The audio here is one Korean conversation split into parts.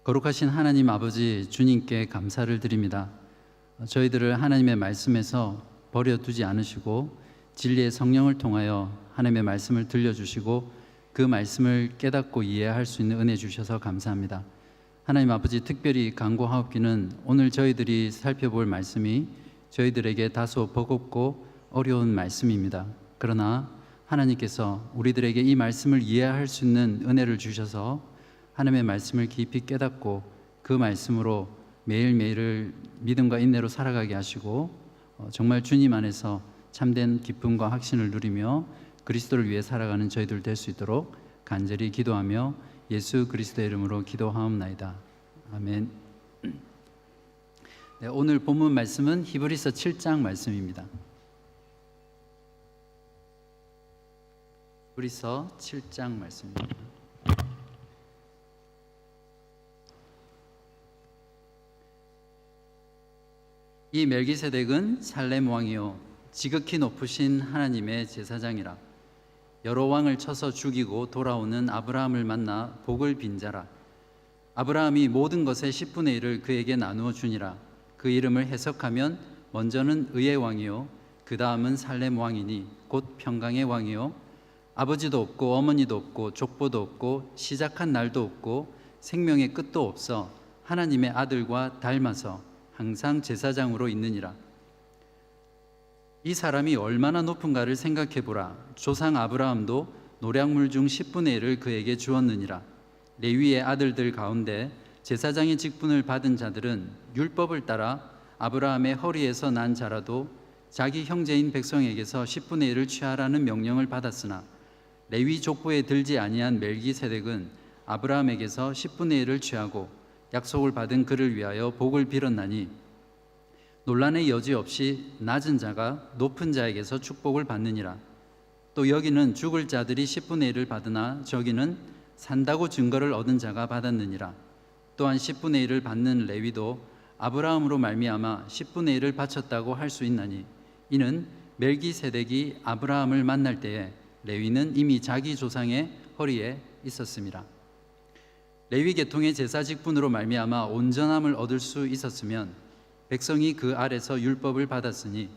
거룩하신 하나님 아버지 주님께 감사를 드립니다. 저희들을 하나님의 말씀에서 버려두지 않으시고 진리의 성령을 통하여 하나님의 말씀을 들려주시고 그 말씀을 깨닫고 이해할 수 있는 은혜 주셔서 감사합니다. 하나님 아버지, 특별히 간구하옵기는 오늘 저희들이 살펴볼 말씀이 저희들에게 다소 버겁고 어려운 말씀입니다. 그러나 하나님께서 우리들에게 이 말씀을 이해할 수 있는 은혜를 주셔서 하나님의 말씀을 깊이 깨닫고 그 말씀으로 매일매일을 믿음과 인내로 살아가게 하시고 정말 주님 안에서 참된 기쁨과 확신을 누리며 그리스도를 위해 살아가는 저희들 될 수 있도록 간절히 기도하며 예수 그리스도의 이름으로 기도하옵나이다. 아멘. 네, 오늘 본문 말씀은 히브리서 7장 말씀입니다. 히브리서 7장 말씀입니다. 이 멜기세덱은 살렘 왕이요 지극히 높으신 하나님의 제사장이라. 여러 왕을 쳐서 죽이고 돌아오는 아브라함을 만나 복을 빈 자라. 아브라함이 모든 것의 10분의 1을 그에게 나누어 주니라. 그 이름을 해석하면 먼저는 의의 왕이요 그 다음은 살렘 왕이니 곧 평강의 왕이요 아버지도 없고 어머니도 없고 족보도 없고 시작한 날도 없고 생명의 끝도 없어 하나님의 아들과 닮아서 항상 제사장으로 있느니라. 이 사람이 얼마나 높은가를 생각해 보라. 조상 아브라함도 노략물 중 10분의 1을 그에게 주었느니라. 레위의 아들들 가운데 제사장의 직분을 받은 자들은 율법을 따라 아브라함의 허리에서 난 자라도 자기 형제인 백성에게서 10분의 1을 취하라는 명령을 받았으나 레위 족보에 들지 아니한 멜기세덱은 아브라함에게서 10분의 1을 취하고 약속을 받은 그를 위하여 복을 빌었나니 논란의 여지 없이 낮은 자가 높은 자에게서 축복을 받느니라. 또 여기는 죽을 자들이 10분의 1을 받으나 저기는 산다고 증거를 얻은 자가 받았느니라. 또한 10분의 1을 받는 레위도 아브라함으로 말미암아 10분의 1을 바쳤다고 할 수 있나니 이는 멜기세덱이 아브라함을 만날 때에 레위는 이미 자기 조상의 허리에 있었습니다. 레위 계통의 제사 직분으로 말미암아 온전함을 얻을 수 있었으면 백성이 그 아래서 율법을 받았으니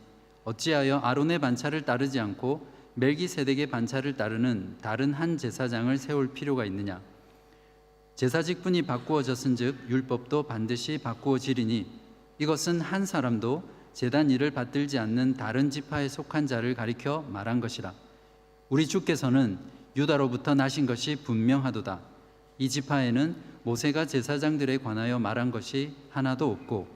어찌하여 아론의 반차를 따르지 않고 멜기세덱의 반차를 따르는 다른 한 제사장을 세울 필요가 있느냐? 제사 직분이 바꾸어졌은즉 율법도 반드시 바꾸어지리니 이것은 한 사람도 제단 일을 받들지 않는 다른 지파에 속한 자를 가리켜 말한 것이라. 우리 주께서는 유다로부터 나신 것이 분명하도다. 이 지파에는 모세가 제사장들에 관하여 말한 것이 하나도 없고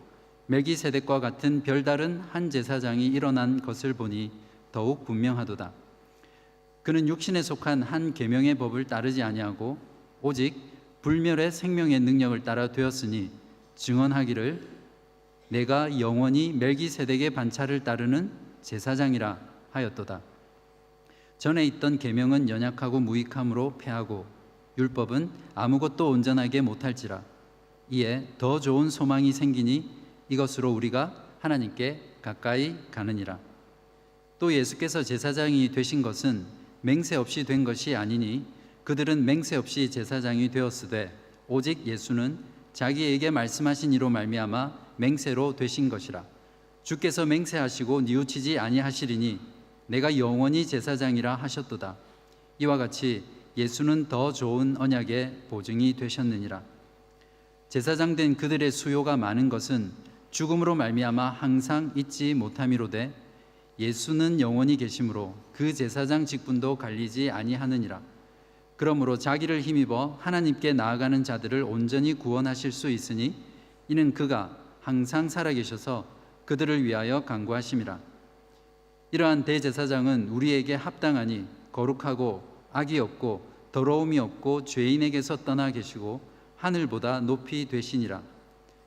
멜기세덱과 같은 별다른 한 제사장이 일어난 것을 보니 더욱 분명하도다. 그는 육신에 속한 한 계명의 법을 따르지 아니하고 오직 불멸의 생명의 능력을 따라 되었으니 증언하기를 내가 영원히 멜기세덱의 반차를 따르는 제사장이라 하였도다. 전에 있던 계명은 연약하고 무익함으로 패하고 율법은 아무것도 온전하게 못할지라. 이에 더 좋은 소망이 생기니 이것으로 우리가 하나님께 가까이 가느니라. 또 예수께서 제사장이 되신 것은 맹세 없이 된 것이 아니니 그들은 맹세 없이 제사장이 되었으되 오직 예수는 자기에게 말씀하신 이로 말미암아 맹세로 되신 것이라. 주께서 맹세하시고 뉘우치지 아니하시리니 내가 영원히 제사장이라 하셨도다. 이와 같이 예수는 더 좋은 언약의 보증이 되셨느니라. 제사장 된 그들의 수요가 많은 것은 죽음으로 말미암아 항상 잊지 못함이로되 예수는 영원히 계심으로 그 제사장 직분도 갈리지 아니하느니라. 그러므로 자기를 힘입어 하나님께 나아가는 자들을 온전히 구원하실 수 있으니 이는 그가 항상 살아계셔서 그들을 위하여 간구하심이라. 이러한 대제사장은 우리에게 합당하니 거룩하고 악이 없고 더러움이 없고 죄인에게서 떠나 계시고 하늘보다 높이 되시니라.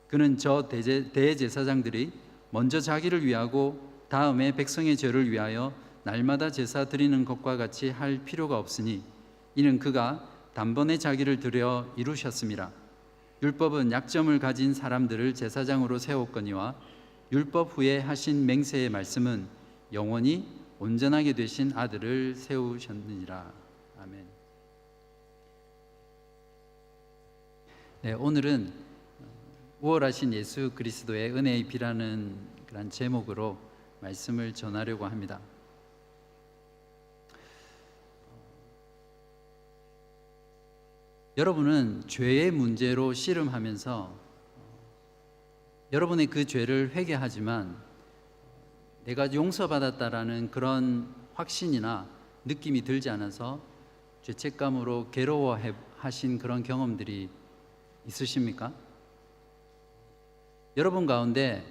그는 저 대제사장들이 먼저 자기를 위하고 다음에 백성의 죄를 위하여 날마다 제사 드리는 것과 같이 할 필요가 없으니 이는 그가 단번에 자기를 드려 이루셨음이라. 율법은 약점을 가진 사람들을 제사장으로 세웠거니와 율법 후에 하신 맹세의 말씀은 영원히 온전하게 되신 아들을 세우셨느니라. 아멘. 네, 오늘은 우월하신 예수 그리스도의 은혜의 비라는 그런 제목으로 말씀을 전하려고 합니다. 여러분은 죄의 문제로 씨름하면서 여러분의 그 죄를 회개하지만 내가 용서받았다라는 그런 확신이나 느낌이 들지 않아서 죄책감으로 괴로워하신 그런 경험들이 있으십니까? 여러분 가운데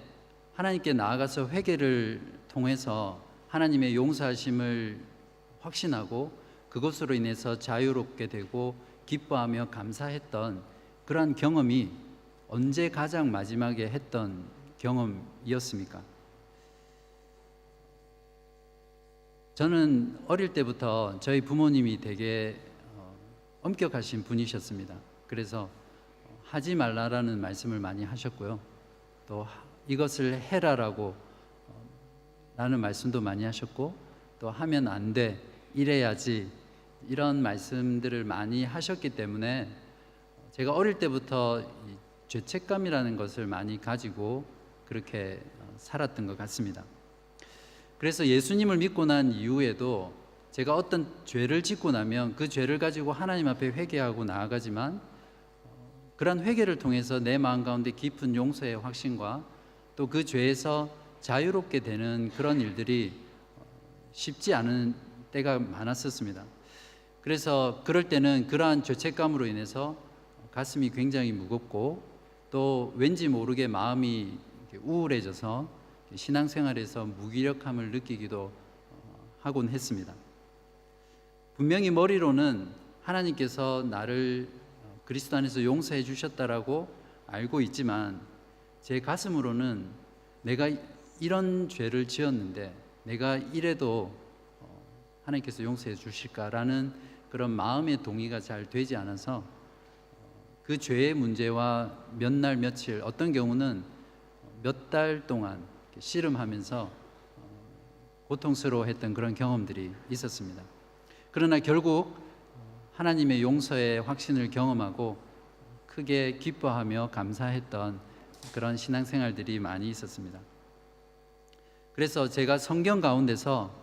하나님께 나아가서 회개를 통해서 하나님의 용서하심을 확신하고 그것으로 인해서 자유롭게 되고 기뻐하며 감사했던 그러한 경험이 언제 가장 마지막에 했던 경험이었습니까? 저는 어릴 때부터 저희 부모님이 되게 엄격하신 분이셨습니다. 그래서 하지 말라라는 말씀을 많이 하셨고요. 또 이것을 해라라고 라는 말씀도 많이 하셨고, 또 하면 안 돼, 이래야지, 이런 말씀들을 많이 하셨기 때문에 제가 어릴 때부터 이 죄책감이라는 것을 많이 가지고 그렇게 살았던 것 같습니다. 그래서 예수님을 믿고 난 이후에도 제가 어떤 죄를 짓고 나면 그 죄를 가지고 하나님 앞에 회개하고 나아가지만 그런 회개를 통해서 내 마음 가운데 깊은 용서의 확신과 또 그 죄에서 자유롭게 되는 그런 일들이 쉽지 않은 때가 많았었습니다. 그래서 그럴 때는 그러한 죄책감으로 인해서 가슴이 굉장히 무겁고 또 왠지 모르게 마음이 우울해져서 신앙생활에서 무기력함을 느끼기도 하곤 했습니다. 분명히 머리로는 하나님께서 나를 그리스도 안에서 용서해 주셨다라고 알고 있지만 제 가슴으로는 내가 이런 죄를 지었는데 내가 이래도 하나님께서 용서해 주실까라는 그런 마음의 동의가 잘 되지 않아서 그 죄의 문제와 몇 날 며칠, 어떤 경우는 몇 달 동안 씨름하면서 고통스러워했던 그런 경험들이 있었습니다. 그러나 결국 하나님의 용서의 확신을 경험하고 크게 기뻐하며 감사했던 그런 신앙생활들이 많이 있었습니다. 그래서 제가 성경 가운데서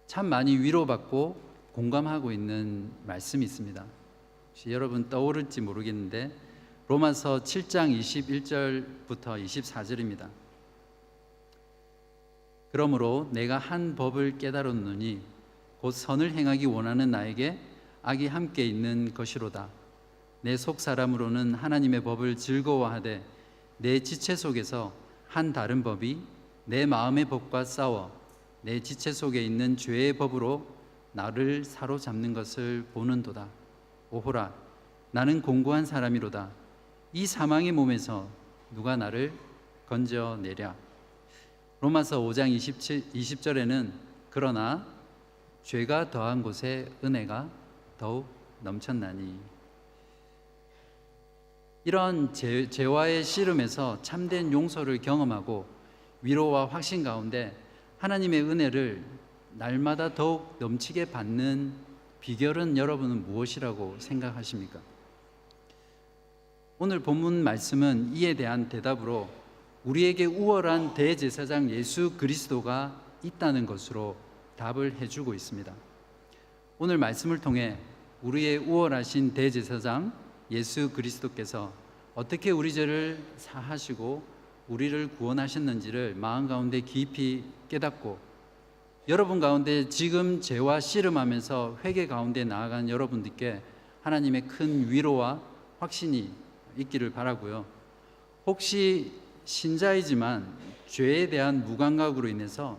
참 많이 위로받고 공감하고 있는 말씀이 있습니다. 혹시 여러분 떠오를지 모르겠는데 로마서 7장 21절부터 24절입니다. 그러므로 내가 한 법을 깨달았노니 곧 선을 행하기 원하는 나에게 악이 함께 있는 것이로다. 내 속 사람으로는 하나님의 법을 즐거워하되 내 지체 속에서 한 다른 법이 내 마음의 법과 싸워 내 지체 속에 있는 죄의 법으로 나를 사로잡는 것을 보는도다. 오호라, 나는 공고한 사람이로다. 이 사망의 몸에서 누가 나를 건져내랴. 로마서 5장 20절에는 그러나 죄가 더한 곳에 은혜가 더욱 넘쳤나니. 이런 죄와의 씨름에서 참된 용서를 경험하고 위로와 확신 가운데 하나님의 은혜를 날마다 더욱 넘치게 받는 비결은 여러분은 무엇이라고 생각하십니까? 오늘 본문 말씀은 이에 대한 대답으로 우리에게 우월한 대제사장 예수 그리스도가 있다는 것으로 답을 해주고 있습니다. 오늘 말씀을 통해 우리의 우월하신 대제사장 예수 그리스도께서 어떻게 우리 죄를 사하시고 우리를 구원하셨는지를 마음 가운데 깊이 깨닫고 여러분 가운데 지금 죄와 씨름하면서 회개 가운데 나아간 여러분들께 하나님의 큰 위로와 확신이 있기를 바라고요. 혹시 신자이지만 죄에 대한 무감각으로 인해서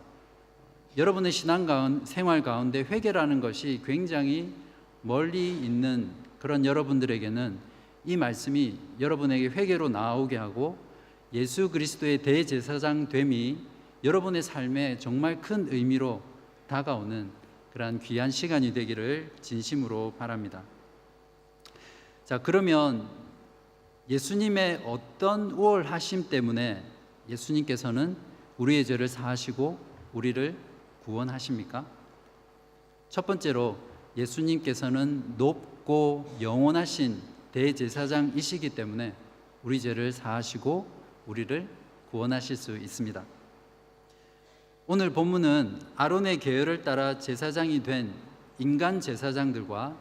여러분의 생활 가운데 회개라는 것이 굉장히 멀리 있는 그런 여러분들에게는 이 말씀이 여러분에게 회개로 나오게 하고 예수 그리스도의 대제사장 됨이 여러분의 삶에 정말 큰 의미로 다가오는 그러한 귀한 시간이 되기를 진심으로 바랍니다. 자, 그러면 예수님의 어떤 우월하심 때문에 예수님께서는 우리의 죄를 사하시고 우리를 구원하십니까? 첫 번째로 예수님께서는 높고 영원하신 대제사장이시기 때문에 우리 죄를 사하시고 우리를 구원하실 수 있습니다. 오늘 본문은 아론의 계율을 따라 제사장이 된 인간 제사장들과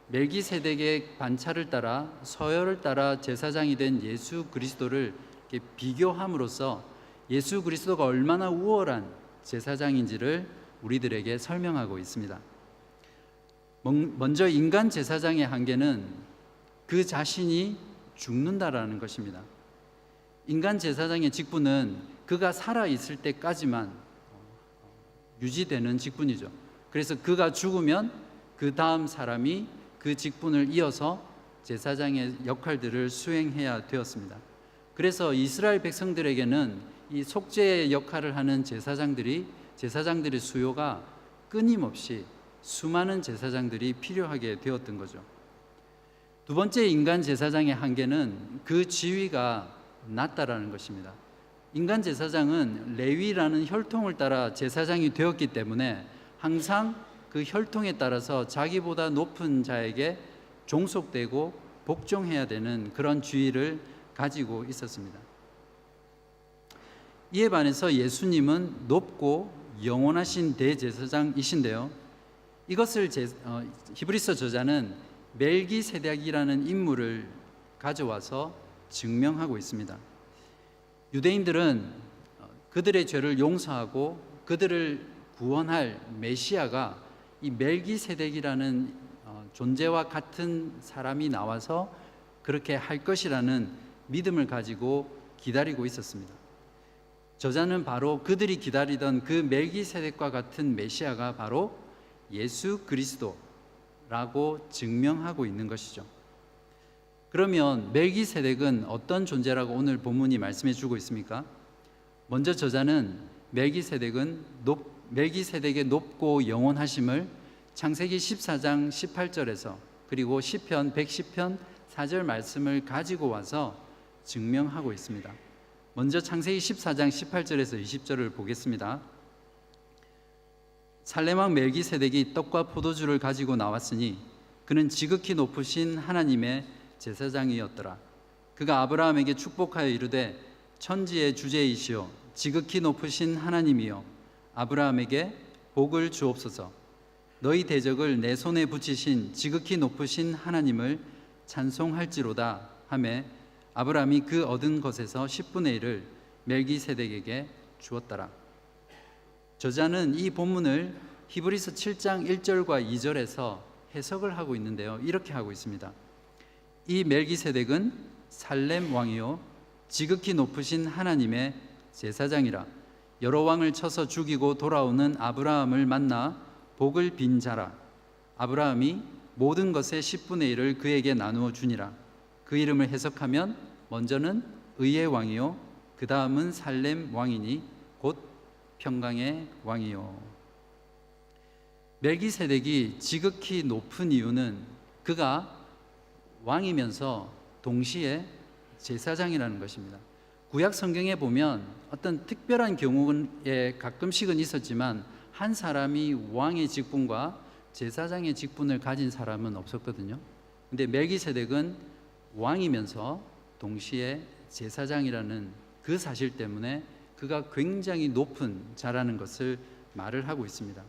멜기세덱의 반차를 따라 서열을 따라 제사장이 된 예수 그리스도를 이렇게 비교함으로써 예수 그리스도가 얼마나 우월한 제사장인지를 우리들에게 설명하고 있습니다. 먼저 인간 제사장의 한계는 그 자신이 죽는다라는 것입니다. 인간 제사장의 직분은 그가 살아있을 때까지만 유지되는 직분이죠. 그래서 그가 죽으면 그 다음 사람이 그 직분을 이어서 제사장의 역할들을 수행해야 되었습니다. 그래서 이스라엘 백성들에게는 이 속죄의 역할을 하는 제사장들의 수요가 끊임없이 수많은 제사장들이 필요하게 되었던 거죠. 두 번째 인간 제사장의 한계는 그 지위가 낮다라는 것입니다. 인간 제사장은 레위라는 혈통을 따라 제사장이 되었기 때문에 항상 그 혈통에 따라서 자기보다 높은 자에게 종속되고 복종해야 되는 그런 지위를 가지고 있었습니다. 이에 반해서 예수님은 높고 영원하신 대제사장이신데요, 이것을 히브리서 저자는 멜기세덱이라는 인물을 가져와서 증명하고 있습니다. 유대인들은 그들의 죄를 용서하고 그들을 구원할 메시아가 이 멜기세덱이라는 존재와 같은 사람이 나와서 그렇게 할 것이라는 믿음을 가지고 기다리고 있었습니다. 저자는 바로 그들이 기다리던 그 멜기세덱과 같은 메시아가 바로 예수 그리스도라고 증명하고 있는 것이죠. 그러면 멜기세덱은 어떤 존재라고 오늘 본문이 말씀해 주고 있습니까? 먼저 저자는 멜기세덱의 높고 영원하심을 창세기 14장 18절에서 그리고 시편 110편 4절 말씀을 가지고 와서 증명하고 있습니다. 먼저 창세기 14장 18절에서 20절을 보겠습니다. 살렘왕 멜기세덱이 떡과 포도주를 가지고 나왔으니 그는 지극히 높으신 하나님의 제사장이었더라. 그가 아브라함에게 축복하여 이르되 천지의 주제이시오 지극히 높으신 하나님이여 아브라함에게 복을 주옵소서. 너희 대적을 내 손에 붙이신 지극히 높으신 하나님을 찬송할지로다 하매 아브라함이 그 얻은 것에서 10분의 1을 멜기세덱에게 주었더라. 저자는 이 본문을 히브리서 7장 1절과 2절에서 해석을 하고 있는데요, 이렇게 하고 있습니다. 이 멜기세덱은 살렘 왕이요 지극히 높으신 하나님의 제사장이라. 여러 왕을 쳐서 죽이고 돌아오는 아브라함을 만나 복을 빈 자라. 아브라함이 모든 것의 10분의 1을 그에게 나누어 주니라. 그 이름을 해석하면 먼저는 의의 왕이요 그 다음은 살렘 왕이니 곧 평강의 왕이요. 멜기세덱이 지극히 높은 이유는 그가 왕이면서 동시에 제사장이라는 것입니다. 구약 성경에 보면 어떤 특별한 경우에 가끔씩은 있었지만 한 사람이 왕의 직분과 제사장의 직분을 가진 사람은 없었거든요. 근데 멜기세덱은 왕이면서 동시에 제사장이라는 그 사실 때문에 그가 굉장히 높은 자라는 것을 말을 하고 있습니다.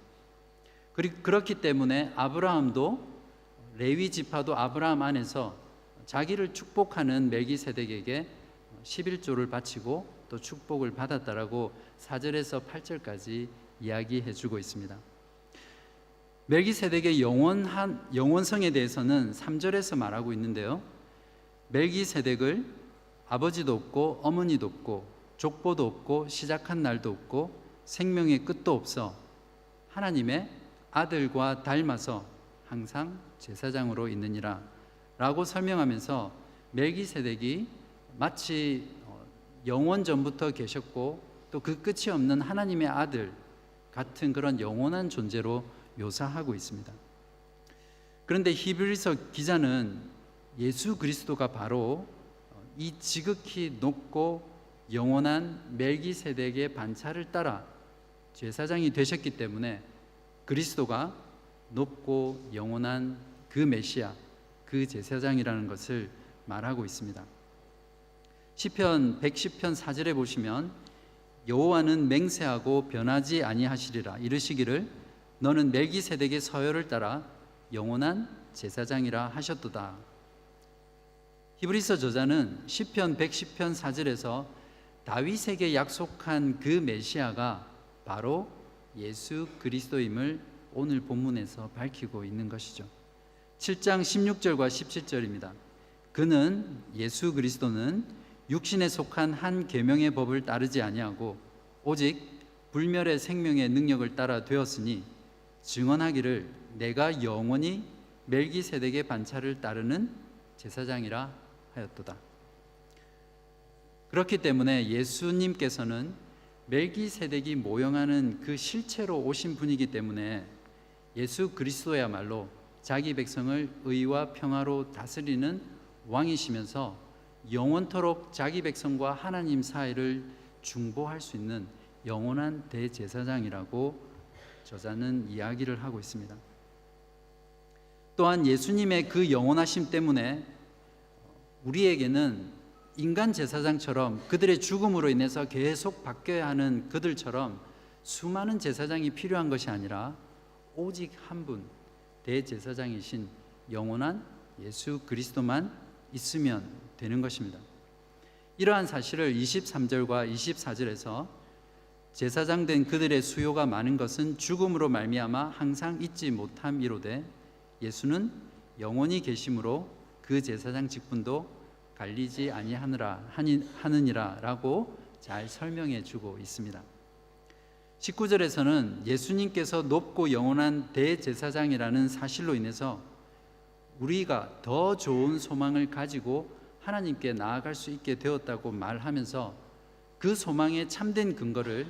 그렇기 때문에 아브라함도 레위 지파도 아브라함 안에서 자기를 축복하는 멜기세덱에게 11조를 바치고 또 축복을 받았다라고 4절에서 8절까지 이야기해 주고 있습니다. 멜기세덱의 영원성에 대해서는 3절에서 말하고 있는데요, 멜기세덱을 아버지도 없고 어머니도 없고 족보도 없고 시작한 날도 없고 생명의 끝도 없어 하나님의 아들과 닮아서 항상 제사장으로 있느니라 라고 설명하면서 멜기세덱이 마치 영원 전부터 계셨고 또 그 끝이 없는 하나님의 아들 같은 그런 영원한 존재로 묘사하고 있습니다. 그런데 히브리서 기자는 예수 그리스도가 바로 이 지극히 높고 영원한 멜기세덱의 반차를 따라 제사장이 되셨기 때문에 그리스도가 높고 영원한 그 메시아, 그 제사장이라는 것을 말하고 있습니다. 시편 110편 4절에 보시면 여호와는 맹세하고 변하지 아니하시리라 이르시기를 너는 멜기세덱의 서열을 따라 영원한 제사장이라 하셨도다. 히브리서 저자는 시편 110편 4절에서 다윗에게 약속한 그 메시아가 바로 예수 그리스도임을 오늘 본문에서 밝히고 있는 것이죠. 7장 16절과 17절입니다. 그는 예수 그리스도는 육신에 속한 한 계명의 법을 따르지 아니하고 오직 불멸의 생명의 능력을 따라 되었으니 증언하기를 내가 영원히 멜기세덱의 반차를 따르는 제사장이라 하였도다. 그렇기 때문에 예수님께서는 멜기세덱이 모형하는 그 실체로 오신 분이기 때문에 예수 그리스도야말로 자기 백성을 의와 평화로 다스리는 왕이시면서 영원토록 자기 백성과 하나님 사이를 중보할 수 있는 영원한 대제사장이라고 저자는 이야기를 하고 있습니다. 또한 예수님의 그 영원하심 때문에 우리에게는 인간 제사장처럼 그들의 죽음으로 인해서 계속 바뀌어야 하는 그들처럼 수많은 제사장이 필요한 것이 아니라 오직 한 분 대제사장이신 영원한 예수 그리스도만 있으면 되는 것입니다. 이러한 사실을 23절과 24절에서 제사장 된 그들의 수요가 많은 것은 죽음으로 말미암아 항상 잊지 못함이로되 예수는 영원히 계심으로 그 제사장 직분도 갈리지 아니하느니라 라고 잘 설명해 주고 있습니다. 19절에서는 예수님께서 높고 영원한 대제사장이라는 사실로 인해서 우리가 더 좋은 소망을 가지고 하나님께 나아갈 수 있게 되었다고 말하면서 그 소망의 참된 근거를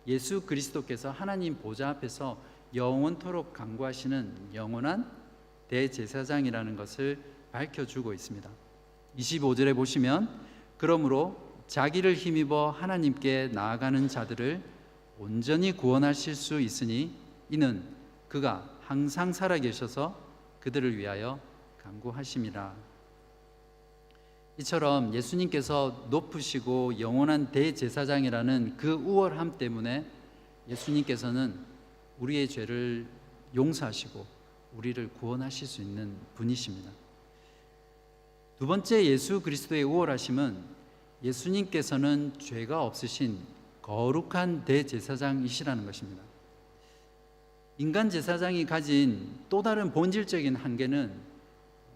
예수 그리스도께서 하나님 보좌 앞에서 영원토록 강구하시는 영원한 대제사장이라는 것을 밝혀주고 있습니다. 25절에 보시면 그러므로 자기를 힘입어 하나님께 나아가는 자들을 온전히 구원하실 수 있으니 이는 그가 항상 살아계셔서 그들을 위하여 간구하심이라. 이처럼 예수님께서 높으시고 영원한 대제사장이라는 그 우월함 때문에 예수님께서는 우리의 죄를 용서하시고 우리를 구원하실 수 있는 분이십니다. 두 번째 예수 그리스도의 우월하심은 예수님께서는 죄가 없으신 거룩한 대제사장이시라는 것입니다. 인간 제사장이 가진 또 다른 본질적인 한계는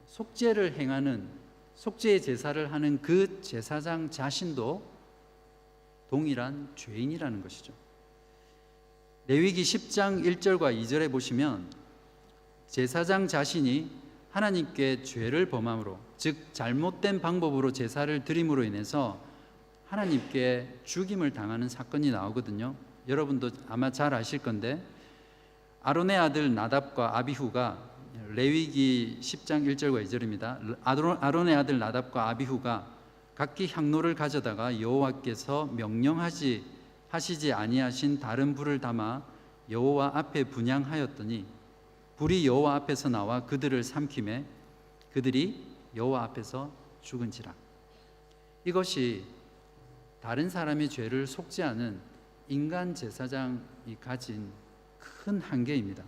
속죄를 행하는 속죄의 제사를 하는 그 제사장 자신도 동일한 죄인이라는 것이죠. 레위기 10장 1절과 2절에 보시면 제사장 자신이 하나님께 죄를 범함으로 즉 잘못된 방법으로 제사를 드림으로 인해서 하나님께 죽임을 당하는 사건이 나오거든요. 여러분도 아마 잘 아실 건데 아론의 아들 나답과 아비후가 레위기 10장 1절과 2절입니다. 아론의 아들 나답과 아비후가 각기 향로를 가져다가 여호와께서 명령하시지 아니하신 다른 불을 담아 여호와 앞에 분향하였더니 불이 여호와 앞에서 나와 그들을 삼키매 그들이 여호와 앞에서 죽은지라. 이것이 다른 사람의 죄를 속죄하는 인간 제사장이 가진 큰 한계입니다.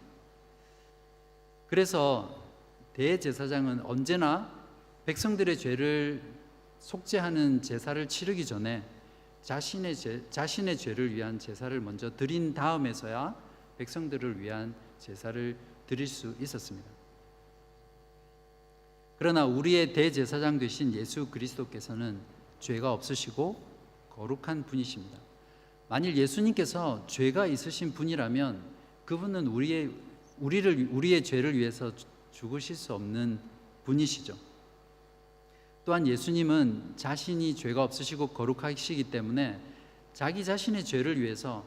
그래서 대제사장은 언제나 백성들의 죄를 속죄하는 제사를 치르기 전에 자신의 죄를 위한 제사를 먼저 드린 다음에서야 백성들을 위한 제사를 드릴 수 있었습니다. 그러나 우리의 대제사장 되신 예수 그리스도께서는 죄가 없으시고 거룩한 분이십니다. 만일 예수님께서 죄가 있으신 분이라면 그분은 우리의 죄를 위해서 죽으실 수 없는 분이시죠. 또한 예수님은 자신이 죄가 없으시고 거룩하시기 때문에 자기 자신의 죄를 위해서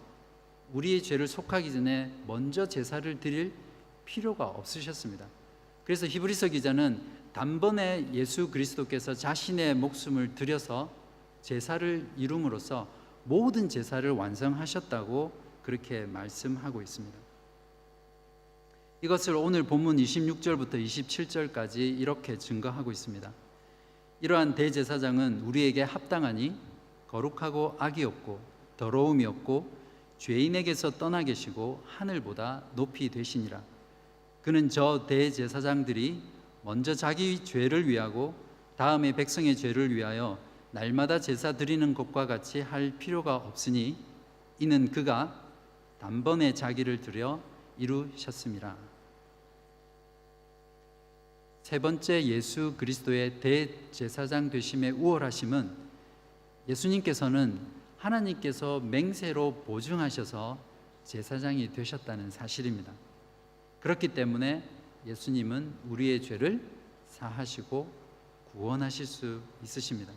우리의 죄를 속하기 전에 먼저 제사를 드릴 필요가 없으셨습니다. 그래서 히브리서 기자는 단번에 예수 그리스도께서 자신의 목숨을 들여서 제사를 이룸으로써 모든 제사를 완성하셨다고 그렇게 말씀하고 있습니다. 이것을 오늘 본문 26절부터 27절까지 이렇게 증거하고 있습니다. 이러한 대제사장은 우리에게 합당하니 거룩하고 악이 없고 더러움이 없고 죄인에게서 떠나 계시고 하늘보다 높이 되시니라. 그는 저 대제사장들이 먼저 자기 죄를 위하고 다음에 백성의 죄를 위하여 날마다 제사 드리는 것과 같이 할 필요가 없으니 이는 그가 단번에 자기를 드려 이루셨음이라. 세 번째 예수 그리스도의 대제사장 되심의 우월하심은 예수님께서는 하나님께서 맹세로 보증하셔서 제사장이 되셨다는 사실입니다. 그렇기 때문에 예수님은 우리의 죄를 사하시고 구원하실 수 있으십니다.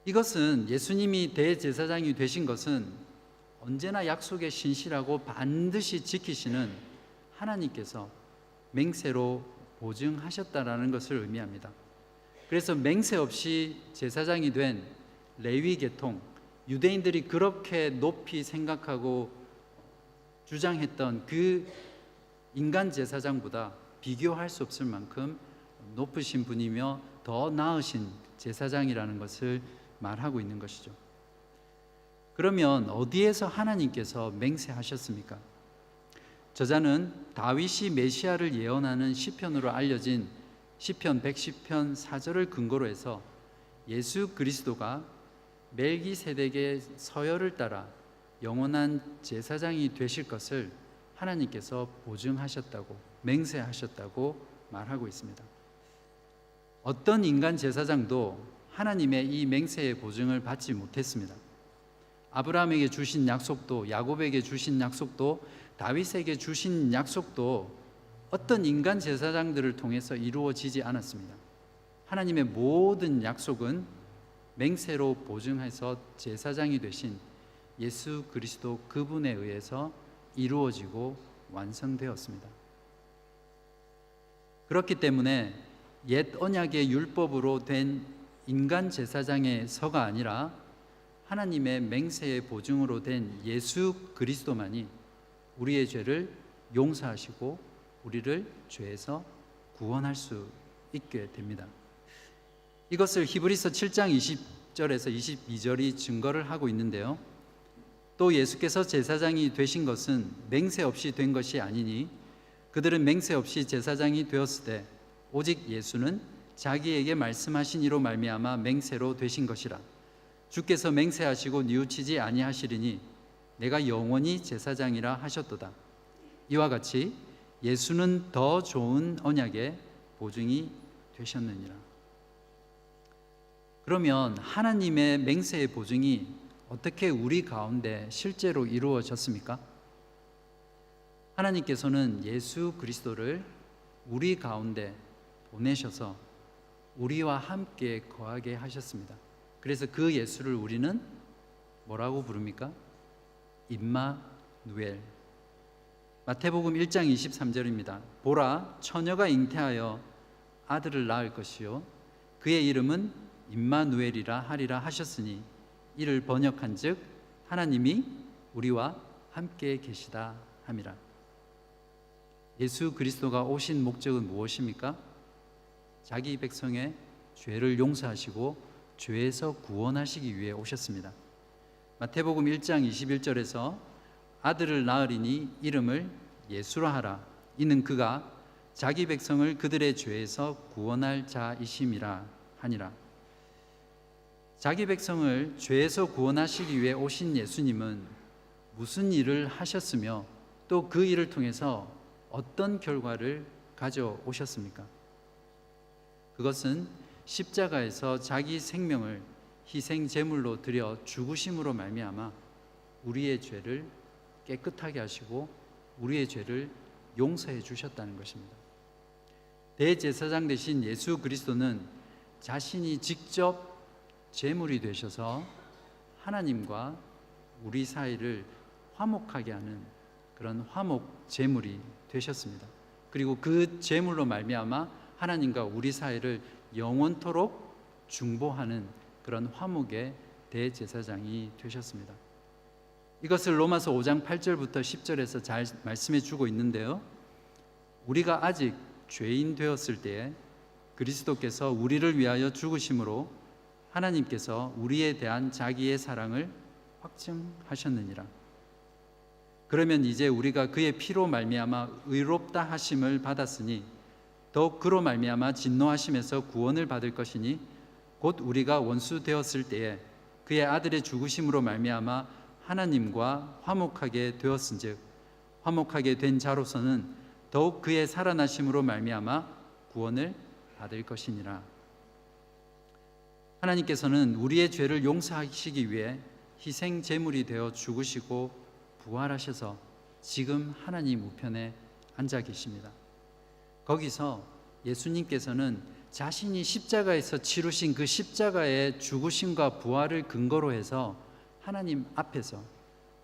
이것은 예수님이 대제사장이 되신 것은 언제나 약속에 신실하고 반드시 지키시는 하나님께서 맹세로 보증하셨다라는 것을 의미합니다. 그래서 맹세 없이 제사장이 된 레위 계통, 유대인들이 그렇게 높이 생각하고 주장했던 그 인간 제사장보다 비교할 수 없을 만큼 높으신 분이며 더 나으신 제사장이라는 것을 말하고 있는 것이죠. 그러면 어디에서 하나님께서 맹세하셨습니까? 저자는 다윗이 메시아를 예언하는 시편으로 알려진 시편 110편 4절을 근거로 해서 예수 그리스도가 멜기세덱의 서열을 따라 영원한 제사장이 되실 것을 하나님께서 보증하셨다고, 맹세하셨다고 말하고 있습니다. 어떤 인간 제사장도 하나님의 이 맹세의 보증을 받지 못했습니다. 아브라함에게 주신 약속도, 야곱에게 주신 약속도, 다윗에게 주신 약속도 어떤 인간 제사장들을 통해서 이루어지지 않았습니다. 하나님의 모든 약속은 맹세로 보증해서 제사장이 되신 예수 그리스도 그분에 의해서 이루어지고 완성되었습니다. 그렇기 때문에 옛 언약의 율법으로 된 인간 제사장의 서가 아니라 하나님의 맹세의 보증으로 된 예수 그리스도만이 우리의 죄를 용서하시고 우리를 죄에서 구원할 수 있게 됩니다. 이것을 히브리서 7장 20절에서 22절이 증거를 하고 있는데요. 또 예수께서 제사장이 되신 것은 맹세 없이 된 것이 아니니 그들은 맹세 없이 제사장이 되었을 때 오직 예수는 자기에게 말씀하신 이로 말미암아 맹세로 되신 것이라. 주께서 맹세하시고 뉘우치지 아니하시리니 내가 영원히 제사장이라 하셨도다. 이와 같이 예수는 더 좋은 언약의 보증이 되셨느니라. 그러면 하나님의 맹세의 보증이 어떻게 우리 가운데 실제로 이루어졌습니까? 하나님께서는 예수 그리스도를 우리 가운데 보내셔서 우리와 함께 거하게 하셨습니다. 그래서 그 예수를 우리는 뭐라고 부릅니까? 임마누엘. 마태복음 1장 23절입니다. 보라, 처녀가 잉태하여 아들을 낳을 것이요 그의 이름은 임마누엘이라 하리라 하셨으니 이를 번역한즉 하나님이 우리와 함께 계시다 함이라. 예수 그리스도가 오신 목적은 무엇입니까? 자기 백성의 죄를 용서하시고 죄에서 구원하시기 위해 오셨습니다. 마태복음 1장 21절에서 아들을 낳으리니 이름을 예수라 하라. 이는 그가 자기 백성을 그들의 죄에서 구원할 자이심이라 하니라. 자기 백성을 죄에서 구원하시기 위해 오신 예수님은 무슨 일을 하셨으며 또 그 일을 통해서 어떤 결과를 가져오셨습니까? 그것은 십자가에서 자기 생명을 희생 제물로 드려 죽으심으로 말미암아 우리의 죄를 깨끗하게 하시고 우리의 죄를 용서해 주셨다는 것입니다. 대제사장 되신 예수 그리스도는 자신이 직접 제물이 되셔서 하나님과 우리 사이를 화목하게 하는 그런 화목 제물이 되셨습니다. 그리고 그 제물로 말미암아 하나님과 우리 사이를 영원토록 중보하는 그런 화목의 대제사장이 되셨습니다. 이것을 로마서 5장 8절부터 10절에서 잘 말씀해 주고 있는데요. 우리가 아직 죄인 되었을 때에 그리스도께서 우리를 위하여 죽으심으로 하나님께서 우리에 대한 자기의 사랑을 확증하셨느니라. 그러면 이제 우리가 그의 피로 말미암아 의롭다 하심을 받았으니 더욱 그로 말미암아 진노하심에서 구원을 받을 것이니 곧 우리가 원수 되었을 때에 그의 아들의 죽으심으로 말미암아 하나님과 화목하게 되었은즉 화목하게 된 자로서는 더욱 그의 살아나심으로 말미암아 구원을 받을 것이니라. 하나님께서는 우리의 죄를 용서하시기 위해 희생 제물이 되어 죽으시고 부활하셔서 지금 하나님 우편에 앉아 계십니다. 거기서 예수님께서는 자신이 십자가에서 치루신 그 십자가의 죽으심과 부활을 근거로 해서 하나님 앞에서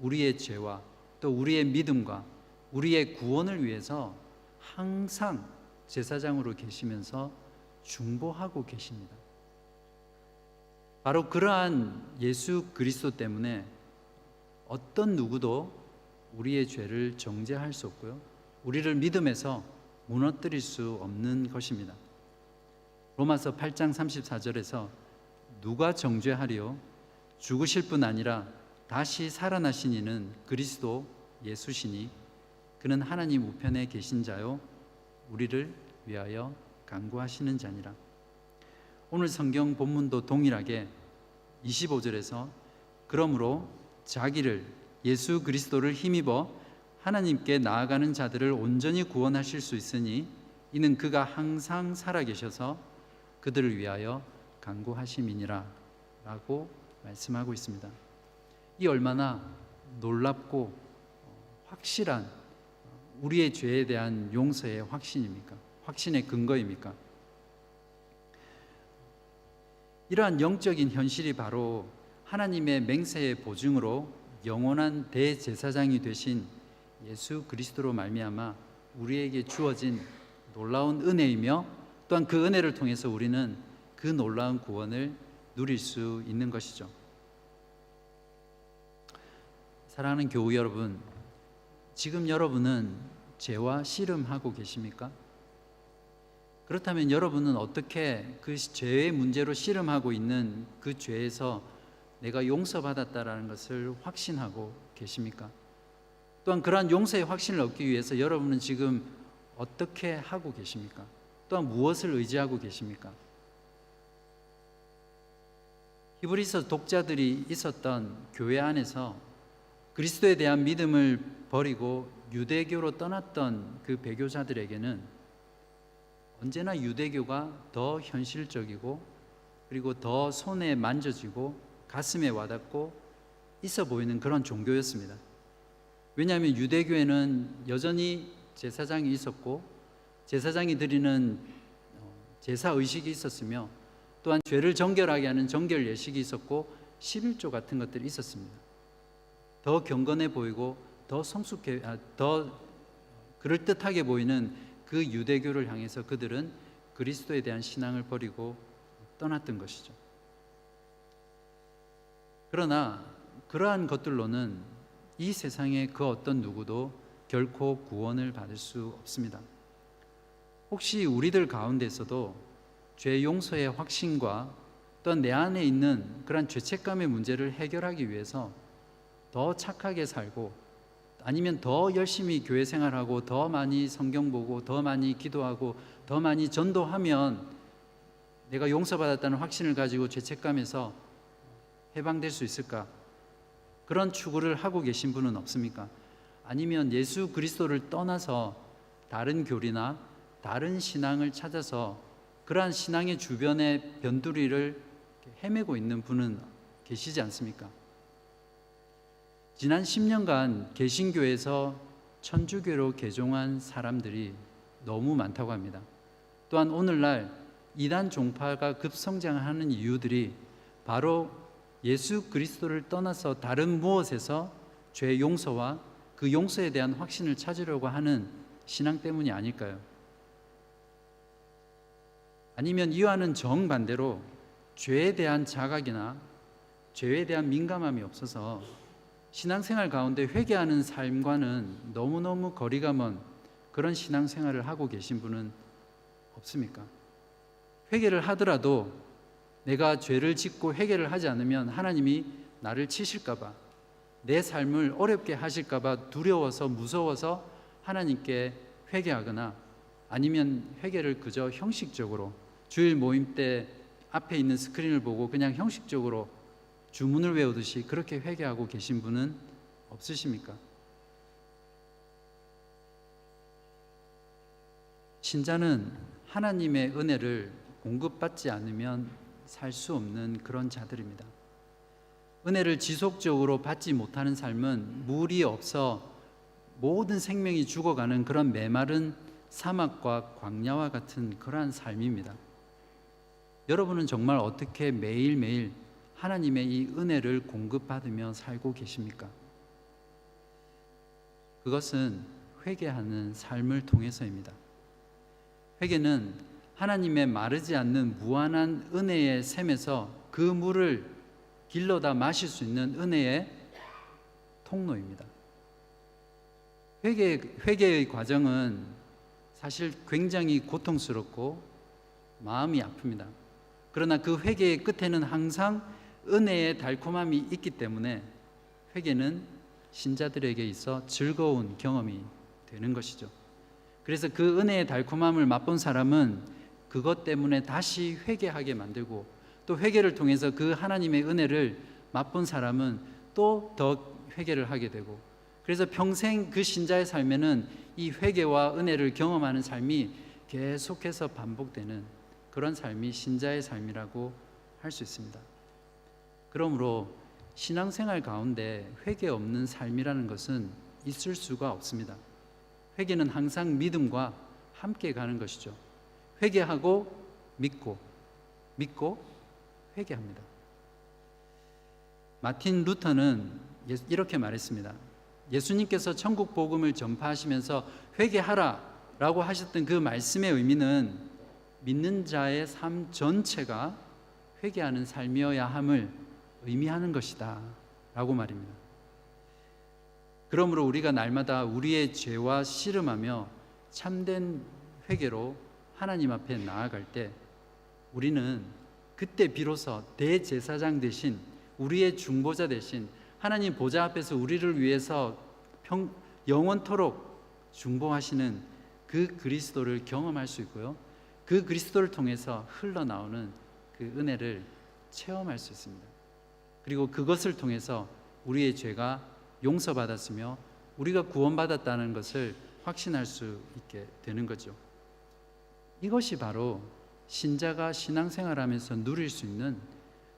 우리의 죄와 또 우리의 믿음과 우리의 구원을 위해서 항상 제사장으로 계시면서 중보하고 계십니다. 바로 그러한 예수 그리스도 때문에 어떤 누구도 우리의 죄를 정죄할 수 없고요, 우리를 믿음에서 무너뜨릴 수 없는 것입니다. 로마서 8장 34절에서 누가 정죄하리요? 죽으실 뿐 아니라 다시 살아나신 이는 그리스도 예수시니 그는 하나님 우편에 계신 자요 우리를 위하여 간구하시는 자니라. 오늘 성경 본문도 동일하게 25절에서 그러므로 자기를 예수 그리스도를 힘입어 하나님께 나아가는 자들을 온전히 구원하실 수 있으니 이는 그가 항상 살아계셔서 그들을 위하여 간구하심이니라 라고 말씀하고 있습니다. 이 얼마나 놀랍고 확실한 우리의 죄에 대한 용서의 확신입니까? 확신의 근거입니까? 이러한 영적인 현실이 바로 하나님의 맹세의 보증으로 영원한 대제사장이 되신 예수 그리스도로 말미암아 우리에게 주어진 놀라운 은혜이며 또한 그 은혜를 통해서 우리는 그 놀라운 구원을 누릴 수 있는 것이죠. 사랑하는 교우 여러분, 지금 여러분은 죄와 씨름하고 계십니까? 그렇다면 여러분은 어떻게 그 죄의 문제로 씨름하고 있는 그 죄에서 내가 용서받았다라는 것을 확신하고 계십니까? 또한 그러한 용서의 확신을 얻기 위해서 여러분은 지금 어떻게 하고 계십니까? 또한 무엇을 의지하고 계십니까? 히브리서 독자들이 있었던 교회 안에서 그리스도에 대한 믿음을 버리고 유대교로 떠났던 그 배교자들에게는 언제나 유대교가 더 현실적이고 그리고 더 손에 만져지고 가슴에 와닿고 있어 보이는 그런 종교였습니다. 왜냐하면 유대교에는 여전히 제사장이 있었고 제사장이 드리는 제사의식이 있었으며 또한 죄를 정결하게 하는 정결 예식이 있었고 11조 같은 것들이 있었습니다. 더 경건해 보이고 더 성숙해, 더 그럴듯하게 보이는 그 유대교를 향해서 그들은 그리스도에 대한 신앙을 버리고 떠났던 것이죠. 그러나 그러한 것들로는 이 세상의 그 어떤 누구도 결코 구원을 받을 수 없습니다. 혹시 우리들 가운데서도 죄 용서의 확신과 또한 내 안에 있는 그런 죄책감의 문제를 해결하기 위해서 더 착하게 살고 아니면 더 열심히 교회 생활하고 더 많이 성경 보고 더 많이 기도하고 더 많이 전도하면 내가 용서받았다는 확신을 가지고 죄책감에서 해방될 수 있을까? 그런 추구를 하고 계신 분은 없습니까? 아니면 예수 그리스도를 떠나서 다른 교리나 다른 신앙을 찾아서 그러한 신앙의 주변에 변두리를 헤매고 있는 분은 계시지 않습니까? 지난 10년간 개신교에서 천주교로 개종한 사람들이 너무 많다고 합니다. 또한 오늘날 이단 종파가 급성장하는 이유들이 바로 예수 그리스도를 떠나서 다른 무엇에서 죄 용서와 그 용서에 대한 확신을 찾으려고 하는 신앙 때문이 아닐까요? 아니면 이와는 정반대로 죄에 대한 자각이나 죄에 대한 민감함이 없어서 신앙생활 가운데 회개하는 삶과는 너무너무 거리가 먼 그런 신앙생활을 하고 계신 분은 없습니까? 회개를 하더라도 내가 죄를 짓고 회개를 하지 않으면 하나님이 나를 치실까봐, 내 삶을 어렵게 하실까봐 두려워서 무서워서 하나님께 회개하거나, 아니면 회개를 그저 형식적으로 주일 모임 때 앞에 있는 스크린을 보고 그냥 형식적으로 주문을 외우듯이 그렇게 회개하고 계신 분은 없으십니까? 신자는 하나님의 은혜를 공급받지 않으면 살 수 없는 그런 자들입니다. 은혜를 지속적으로 받지 못하는 삶은 물이 없어 모든 생명이 죽어가는 그런 메마른 사막과 광야와 같은 그러한 삶입니다. 여러분은 정말 어떻게 매일매일 하나님의 이 은혜를 공급받으며 살고 계십니까? 그것은 회개하는 삶을 통해서입니다. 회개는 하나님의 마르지 않는 무한한 은혜의 샘에서 그 물을 길러다 마실 수 있는 은혜의 통로입니다. 회개의 과정은 사실 굉장히 고통스럽고 마음이 아픕니다. 그러나 그 회개의 끝에는 항상 은혜의 달콤함이 있기 때문에 회개는 신자들에게 있어 즐거운 경험이 되는 것이죠. 그래서 그 은혜의 달콤함을 맛본 사람은 그것 때문에 다시 회개하게 만들고, 또 회개를 통해서 그 하나님의 은혜를 맛본 사람은 또 더 회개를 하게 되고, 그래서 평생 그 신자의 삶에는 이 회개와 은혜를 경험하는 삶이 계속해서 반복되는 그런 삶이 신자의 삶이라고 할 수 있습니다. 그러므로 신앙생활 가운데 회개 없는 삶이라는 것은 있을 수가 없습니다. 회개는 항상 믿음과 함께 가는 것이죠. 회개하고 믿고, 믿고 회개합니다. 마틴 루터는 이렇게 말했습니다. 예수님께서 천국 복음을 전파하시면서 회개하라 라고 하셨던 그 말씀의 의미는 믿는 자의 삶 전체가 회개하는 삶이어야 함을 의미하는 것이다 라고 말입니다. 그러므로 우리가 날마다 우리의 죄와 씨름하며 참된 회개로 하나님 앞에 나아갈 때 우리는 그때 비로소 대제사장 대신, 우리의 중보자 대신 하나님 보좌 앞에서 우리를 위해서 영원토록 중보하시는 그 그리스도를 경험할 수 있고요, 그 그리스도를 통해서 흘러나오는 그 은혜를 체험할 수 있습니다. 그리고 그것을 통해서 우리의 죄가 용서받았으며 우리가 구원받았다는 것을 확신할 수 있게 되는 거죠. 이것이 바로 신자가 신앙생활하면서 누릴 수 있는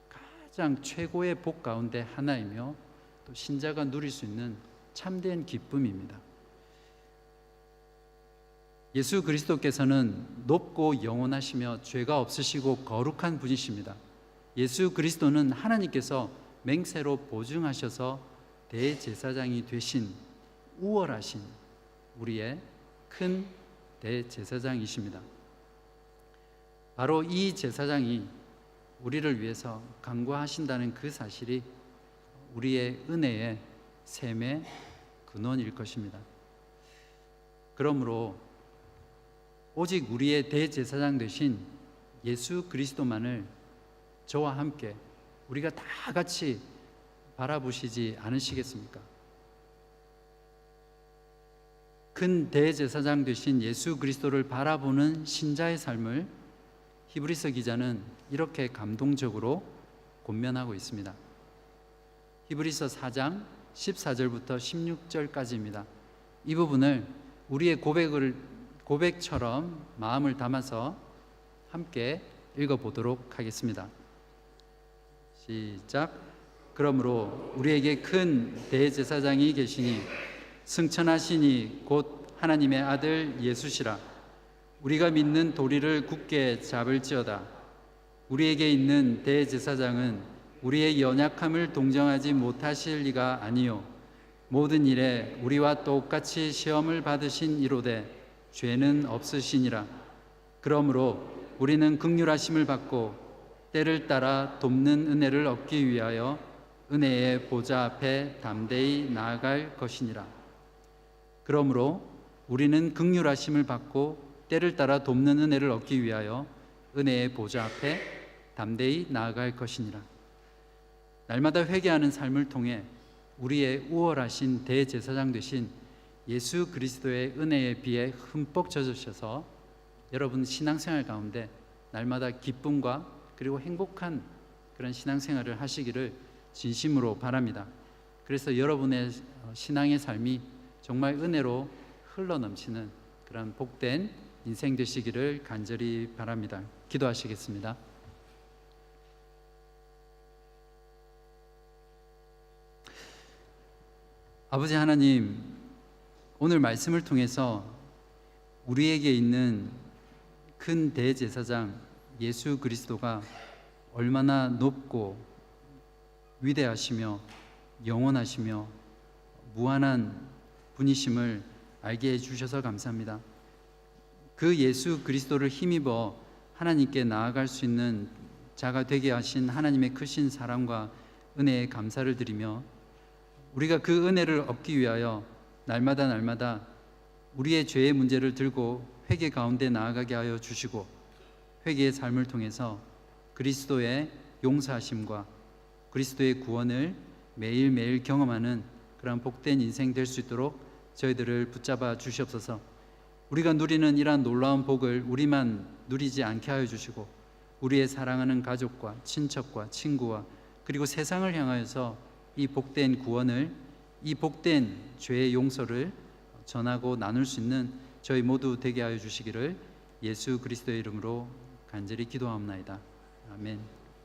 가장 최고의 복 가운데 하나이며, 또 신자가 누릴 수 있는 참된 기쁨입니다. 예수 그리스도께서는 높고 영원하시며 죄가 없으시고 거룩한 분이십니다. 예수 그리스도는 하나님께서 맹세로 보증하셔서 대제사장이 되신 우월하신 우리의 큰 대제사장이십니다. 바로 이 제사장이 우리를 위해서 간구하신다는 그 사실이 우리의 은혜의 샘의 근원일 것입니다. 그러므로 오직 우리의 대제사장 되신 예수 그리스도만을 저와 함께 우리가 다 같이 바라보시지 않으시겠습니까? 큰 대제사장 되신 예수 그리스도를 바라보는 신자의 삶을 히브리서 기자는 이렇게 감동적으로 권면하고 있습니다. 히브리서 4장 14절부터 16절까지입니다. 이 부분을 우리의 고백처럼 마음을 담아서 함께 읽어보도록 하겠습니다. 시작. 그러므로 우리에게 큰 대제사장이 계시니 승천하시니 곧 하나님의 아들 예수시라. 우리가 믿는 도리를 굳게 잡을지어다. 우리에게 있는 대제사장은 우리의 연약함을 동정하지 못하실 리가 아니요 모든 일에 우리와 똑같이 시험을 받으신 이로되 죄는 없으시니라. 그러므로 우리는 긍휼하심을 받고 때를 따라 돕는 은혜를 얻기 위하여 은혜의 보좌 앞에 담대히 나아갈 것이니라. 그러므로 우리는 긍휼하심을 받고 때를 따라 돕는 은혜를 얻기 위하여 은혜의 보좌 앞에 담대히 나아갈 것이니라. 날마다 회개하는 삶을 통해 우리의 우월하신 대제사장 되신 예수 그리스도의 은혜에 비해 흠뻑 젖으셔서 여러분 신앙생활 가운데 날마다 기쁨과 그리고 행복한 그런 신앙생활을 하시기를 진심으로 바랍니다. 그래서 여러분의 신앙의 삶이 정말 은혜로 흘러넘치는 그런 복된 인생 되시기를 간절히 바랍니다. 기도하시겠습니다. 아버지 하나님, 오늘 말씀을 통해서 우리에게 있는 큰 대제사장 예수 그리스도가 얼마나 높고 위대하시며 영원하시며 무한한 분이심을 알게 해주셔서 감사합니다. 그 예수 그리스도를 힘입어 하나님께 나아갈 수 있는 자가 되게 하신 하나님의 크신 사랑과 은혜에 감사를 드리며 우리가 그 은혜를 얻기 위하여 날마다 우리의 죄의 문제를 들고 회개 가운데 나아가게 하여 주시고 회개의 삶을 통해서 그리스도의 용서하심과 그리스도의 구원을 매일매일 경험하는 그런 복된 인생 될 수 있도록 저희들을 붙잡아 주시옵소서. 우리가 누리는 이러한 놀라운 복을 우리만 누리지 않게 하여 주시고 우리의 사랑하는 가족과 친척과 친구와 그리고 세상을 향하여서 이 복된 구원을, 이 복된 죄의 용서를 전하고 나눌 수 있는 저희 모두 되게 하여 주시기를 예수 그리스도의 이름으로 간절히 기도하옵나이다. 아멘.